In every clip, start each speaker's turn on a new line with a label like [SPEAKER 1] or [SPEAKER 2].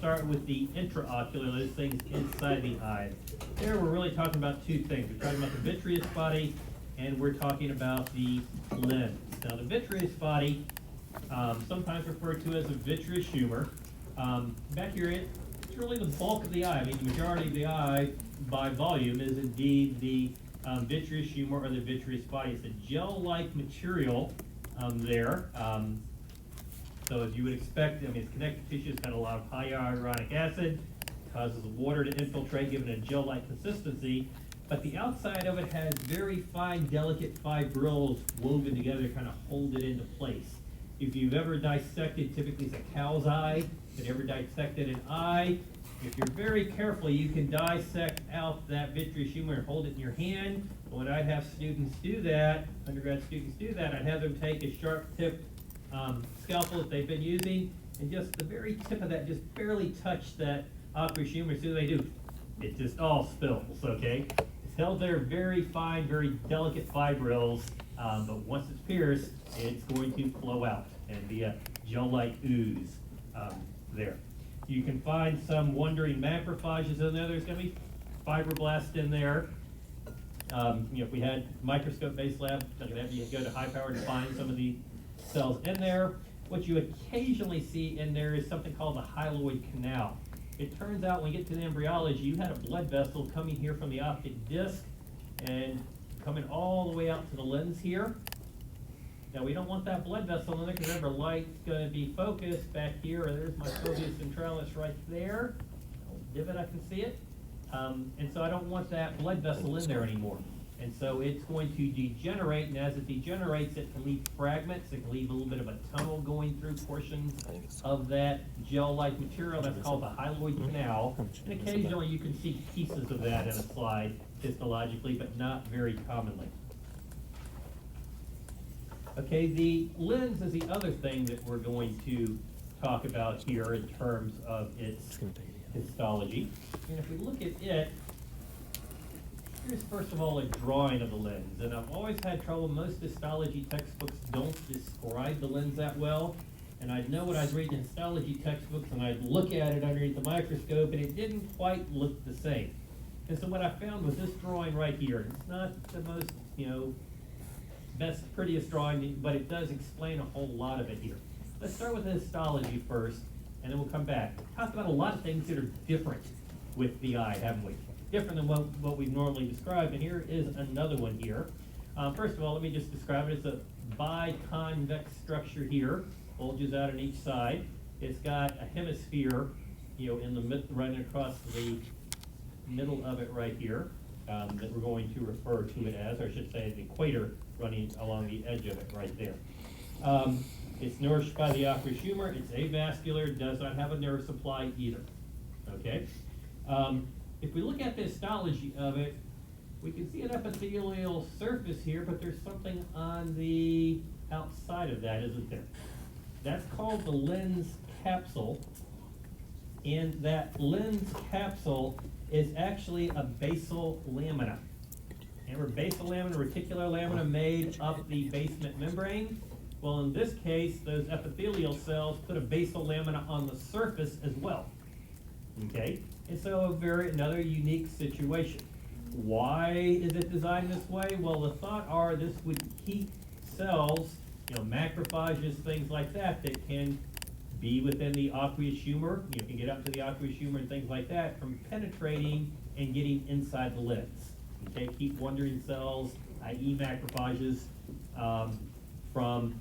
[SPEAKER 1] start with the intraocular, those things inside the eye. There we're really talking about two things. We're talking about the vitreous body, and we're talking about the lens. Now the vitreous body, sometimes referred to as a vitreous humor. Back here, it's really the bulk of the eye. I mean, the majority of the eye by volume is indeed the vitreous humor or the vitreous body. It's a gel-like material there. So as you would expect, I mean, it's connective tissue, it's got a lot of hyaluronic acid, causes water to infiltrate, giving it a gel-like consistency. But the outside of it has very fine, delicate fibrils woven together to kind of hold it into place. If you've ever dissected, typically it's a cow's eye, if you've ever dissected an eye, if you're very careful, you can dissect out that vitreous humor and hold it in your hand. When I have students do that, undergrad students do that, I'd have them take a sharp tip scalpel that they've been using, and just the very tip of that, just barely touch that aqueous humor. So they do, it just all spills, okay? It's held there very fine, very delicate fibrils, but once it's pierced, it's going to flow out and be a gel-like ooze there. You can find some wandering macrophages in there. There's going to be fibroblasts in there. If we had microscope-based lab, I could have you go to high power to find some of the cells in there. What you occasionally see in there is something called the hyaloid canal. It turns out when we get to the embryology, you had a blood vessel coming here from the optic disc and coming all the way out to the lens here. Now we don't want that blood vessel in there because remember, light's going to be focused back here, or there's my fovea centralis right there. Divot, I can see it. And so I don't want that blood vessel in there anymore. And so it's going to degenerate, and as it degenerates, it can leave fragments. It can leave a little bit of a tunnel going through portions of that gel-like material. That's called the hyaloid canal. And occasionally you can see pieces of that in a slide histologically, but not very commonly. Okay, the lens is the other thing that we're going to talk about here in terms of its histology. And if we look at it, here's first of all a drawing of the lens. And I've always had trouble, most histology textbooks don't describe the lens that well. And I'd know what I was reading in histology textbooks, and I'd look at it underneath the microscope, and it didn't quite look the same. And so what I found was this drawing right here. It's not the most, best, prettiest drawing, but it does explain a whole lot of it here. Let's start with the histology first, and then we'll come back. Talked about a lot of things that are different with the eye, haven't we? Different than what we've normally described, and here is another one here. First of all, let me just describe it as a biconvex structure here, bulges out on each side. It's got a hemisphere, in the mid, running across the middle of it right here, that we're going to refer to it as, or I should say the equator running along the edge of it right there. It's nourished by the aqueous humor. It's avascular, does not have a nerve supply either. Okay? If we look at the histology of it, we can see an epithelial surface here, but there's something on the outside of that, isn't there? That's called the lens capsule, and that lens capsule is actually a basal lamina. And we're basal lamina, reticular lamina made up the basement membrane. Well, in this case, those epithelial cells put a basal lamina on the surface as well. Okay? And so another unique situation. Why is it designed this way? Well, the thought are this would keep cells, macrophages, things like that can be within the aqueous humor, you can get up to the aqueous humor and things like that, from penetrating and getting inside the lens. Okay, keep wandering cells, i.e. macrophages, from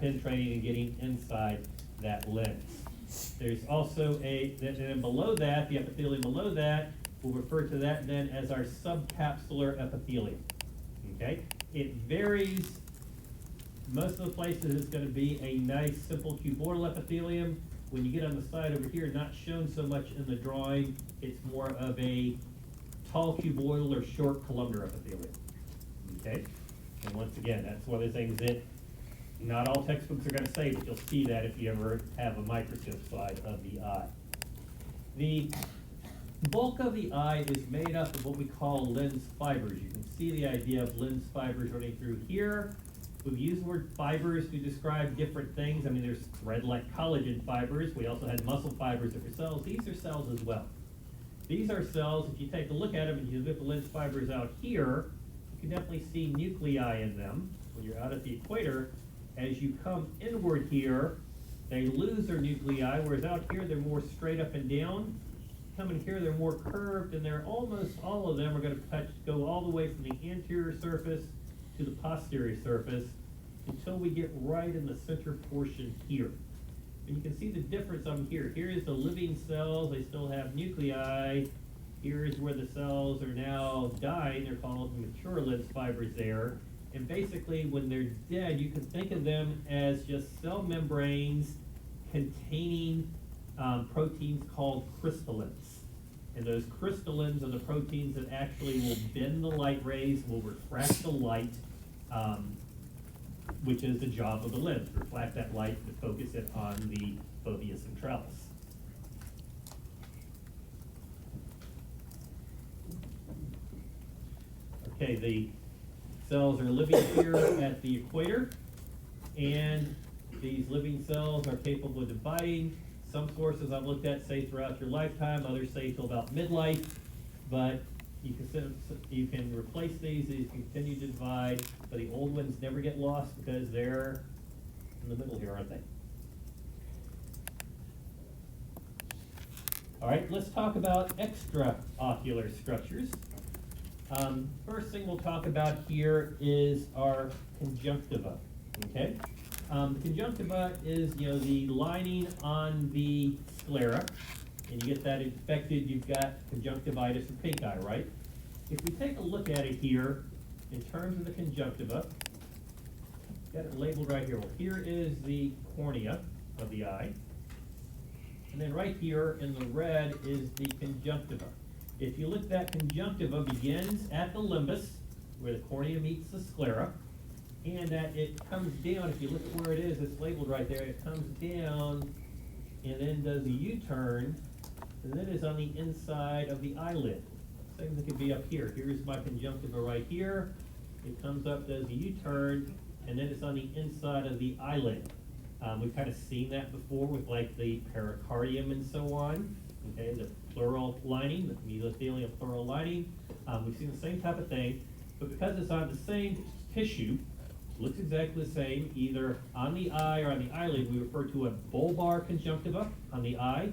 [SPEAKER 1] penetrating and getting inside that lens. There's also and then below that, the epithelium below that, we'll refer to that then as our subcapsular epithelium. Okay, it varies. Most of the places it's going to be a nice simple cuboidal epithelium. When you get on the side over here, not shown so much in the drawing, it's more of a tall cuboidal or short columnar epithelium. Okay, and once again, that's one of the things that not all textbooks are going to say, but you'll see that if you ever have a microscope slide of the eye. The bulk of the eye is made up of what we call lens fibers. You can see the idea of lens fibers running through here. We've used the word fibers to describe different things. I mean, there's thread-like collagen fibers. We also had muscle fibers that were cells. These are cells as well. These are cells, if you take a look at them and you look at the lens fibers out here, you can definitely see nuclei in them. When you're out at the equator, as you come inward here, they lose their nuclei, whereas out here they're more straight up and down. Coming here, they're more curved, and they're almost all of them are going to go all the way from the anterior surface to the posterior surface until we get right in the center portion here. And you can see the difference on here. Here is the living cells, they still have nuclei. Here's where the cells are now dying, they're called mature lens fibers there. And basically, when they're dead, you can think of them as just cell membranes containing proteins called crystallins. And those crystallins are the proteins that actually will bend the light rays, will refract the light, which is the job of the lens, to reflect that light to focus it on the fovea centralis. Okay, the cells are living here at the equator, and these living cells are capable of dividing. Some sources I've looked at say throughout your lifetime, others say till about midlife, but you can replace these continue to divide, but the old ones never get lost because they're in the middle here, aren't they? All right, let's talk about extraocular structures. First thing we'll talk about here is our conjunctiva, okay? The conjunctiva is, the lining on the sclera, and you get that infected, you've got conjunctivitis or pink eye, right? If we take a look at it here, in terms of the conjunctiva, got it labeled right here. Well, here is the cornea of the eye, and then right here in the red is the conjunctiva. If you look, that conjunctiva begins at the limbus, where the cornea meets the sclera, and that it comes down. If you look at where it is, it's labeled right there. It comes down and then does a U-turn, and then is on the inside of the eyelid. Same thing could be up here. Here's my conjunctiva right here. It comes up, does a U-turn, and then it's on the inside of the eyelid. We've kind of seen that before with like the pericardium and so on. Okay, the pleural lining, the mesothelial pleural lining. We've seen the same type of thing, but because it's on the same tissue, looks exactly the same, either on the eye or on the eyelid, we refer to a bulbar conjunctiva on the eye,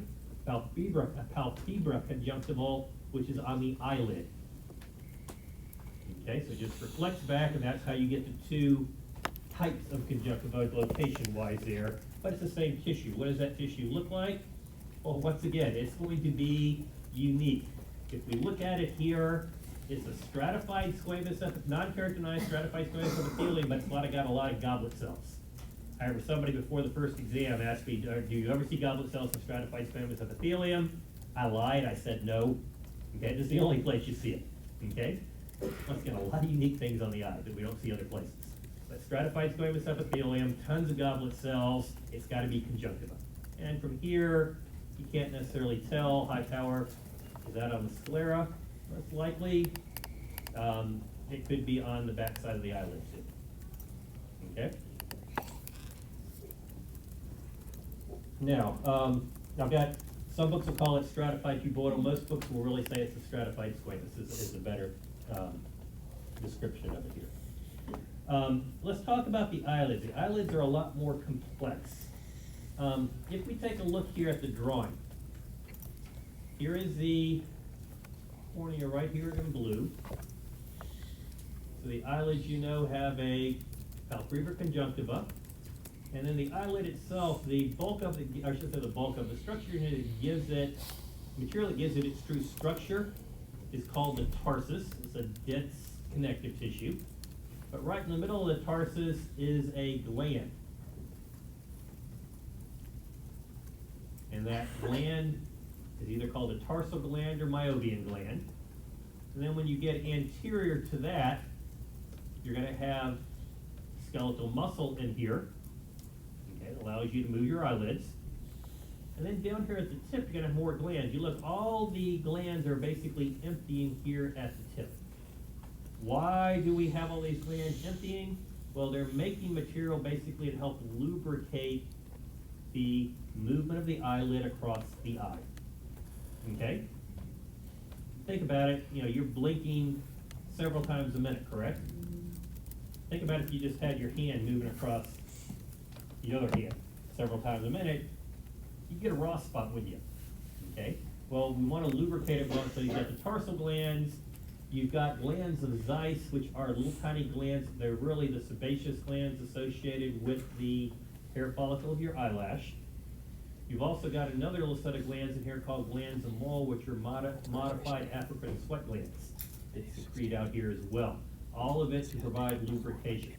[SPEAKER 1] palpebra conjunctival, which is on the eyelid. Okay, so just reflects back, and that's how you get the two types of conjunctiva location-wise there, but it's the same tissue. What does that tissue look like? Well, once again, it's going to be unique. If we look at it here, it's a stratified squamous, non-characterized stratified squamous epithelium, but it's got a lot of goblet cells. I remember somebody before the first exam asked me, do you ever see goblet cells in stratified squamous epithelium? I lied, I said no. Okay, this is the only place you see it. Okay? Once again, a lot of unique things on the eye that we don't see other places. But stratified squamous epithelium, tons of goblet cells, it's got to be conjunctiva. And from here, you can't necessarily tell. High power, is that on the sclera? Most likely, it could be on the back side of the eyelid too. Okay? Now, I've got, some books will call it stratified cuboidal. Most books will really say it's a stratified squamous is a better description of it here. Let's talk about the eyelids. The eyelids are a lot more complex. If we take a look here at the drawing, here is the cornea right here in blue. So the eyelids, have a palpebral conjunctiva, and then the eyelid itself, the structure that gives it, material that gives it its true structure is called the tarsus. It's a dense connective tissue. But right in the middle of the tarsus is a gland. And that gland is either called a tarsal gland or meibomian gland. And then when you get anterior to that, you're going to have skeletal muscle in here. Okay, it allows you to move your eyelids. And then down here at the tip, you're going to have more glands. You look, all the glands are basically emptying here at the tip. Why do we have all these glands emptying? Well, they're making material basically to help lubricate the movement of the eyelid across the eye. Okay? Think about it, you're blinking several times a minute, correct? Think about if you just had your hand moving across the other hand several times a minute, you get a raw spot, wouldn't you? Okay? Well, we want to lubricate it well, so you've got the tarsal glands, you've got glands of Zeiss, which are little tiny glands. They're really the sebaceous glands associated with the hair follicle of your eyelash. You've also got another little set of glands in here called glands of Moll, which are modified African sweat glands that secrete out here as well. All of it to provide lubrication.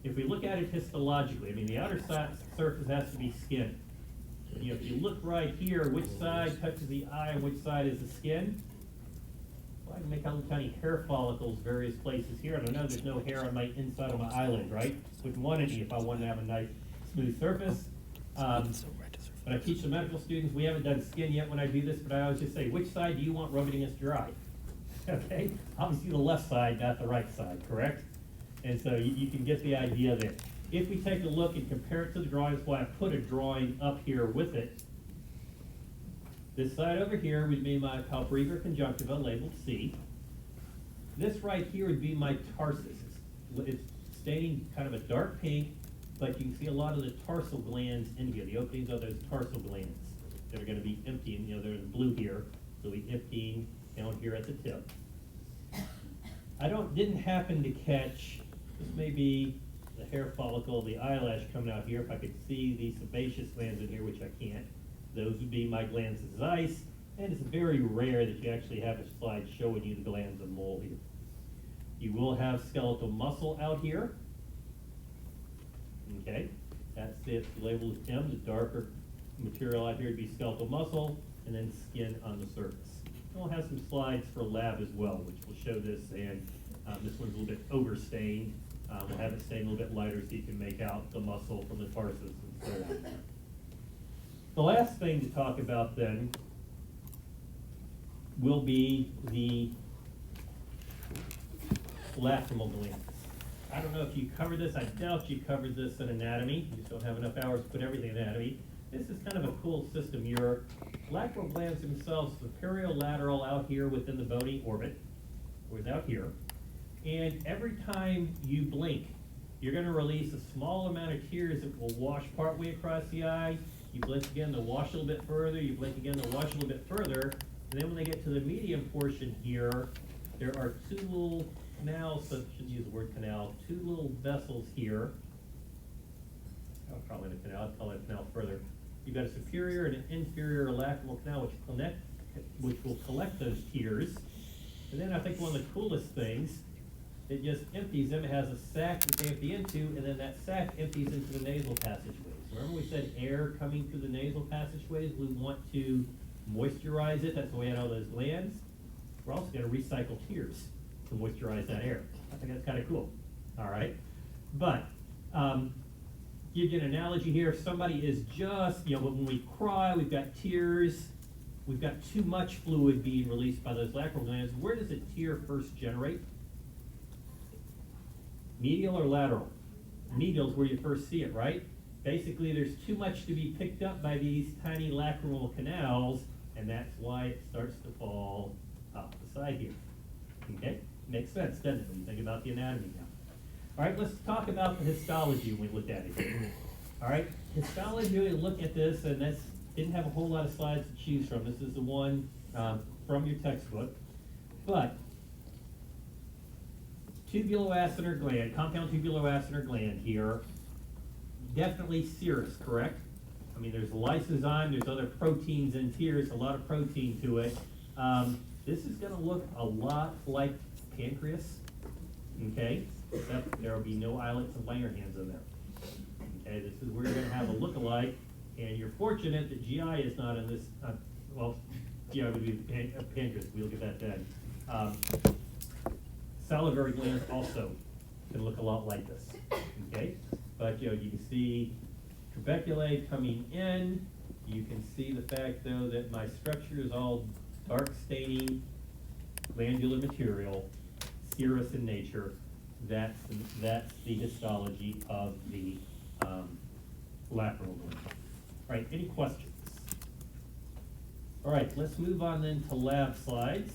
[SPEAKER 1] If we look at it histologically, the outer surface has to be skin. If you look right here, which side touches the eye and which side is the skin? Well, I can make out little tiny hair follicles various places here. And I know there's no hair on my inside of my eyelid, right? Wouldn't want any if I wanted to have a nice smooth surface. But I teach the medical students, we haven't done skin yet when I do this, but I always just say, which side do you want rubbing against your eye? Okay? Obviously the left side, not the right side, correct? And so you can get the idea there. If we take a look and compare it to the drawing, that's why I put a drawing up here with it. This side over here would be my palpebrae conjunctiva, labeled C. This right here would be my tarsus. It's staining kind of a dark pink, but you can see a lot of the tarsal glands in here. The openings of those tarsal glands that are going to be emptying. They're in blue here, so we emptying down here at the tip. I didn't happen to catch, this may be the hair follicle, the eyelash coming out here. If I could see the sebaceous glands in here, which I can't, those would be my glands of Zeiss, and it's very rare that you actually have a slide showing you the glands of Moll here. You will have skeletal muscle out here. Okay, that's it, labeled as M. The darker material out here would be skeletal muscle, and then skin on the surface. And we'll have some slides for lab as well, which will show this, and this one's a little bit overstained. We'll have it stained a little bit lighter so you can make out the muscle from the tarsus and so on. The last thing to talk about then will be the lacrimal glands. I don't know if you covered this. I doubt you covered this in anatomy. You just don't have enough hours to put everything in anatomy. This is kind of a cool system. Your lacrimal glands themselves, superior-lateral out here within the bony orbit, or out here. And every time you blink, you're going to release a small amount of tears that will wash partway across the eye. You blink again, they'll wash a little bit further. You blink again, they'll wash a little bit further. And then when they get to the medium portion here, there are two little canals, so I shouldn't use the word canal, two little vessels here. I'll call it a canal, I'll call it a canal further. You've got a superior and an inferior lacrimal canal which will collect those tears. And then I think one of the coolest things, it just empties them. It has a sac that they empty into, and then that sac empties into the nasal passageways. Remember we said air coming through the nasal passageways, we want to moisturize it. That's why we had all those glands. We're also going to recycle tears to moisturize that air. I think that's kind of cool. All right. But give you an analogy here. If somebody is just, when we cry, we've got tears, we've got too much fluid being released by those lacrimal glands. Where does a tear first generate? Medial or lateral? Medial is where you first see it, right? Basically, there's too much to be picked up by these tiny lacrimal canals, and that's why it starts to fall off the side here. Okay? Makes sense, doesn't it, when you think about the anatomy now? All right, let's talk about the histology when we look at it here. All right, histology, we look at this, and that's didn't have a whole lot of slides to choose from. This is the one from your textbook. But tubuloacinar gland, compound tubuloacinar gland here, definitely serous, correct? There's lysozyme, there's other proteins in here, there's a lot of protein to it. This is going to look a lot like pancreas, okay? Except there will be no islets and Langerhans in there. Okay, this is where you're going to have a look-alike, and you're fortunate that GI is not in this, GI would be pancreas, we'll get that then. Salivary glands also can look a lot like this, okay? But you can see trabeculae coming in. You can see the fact, though, that my structure is all dark staining glandular material, serous in nature. That's the histology of the lateral limb. All right, any questions? All right, let's move on then to lab slides.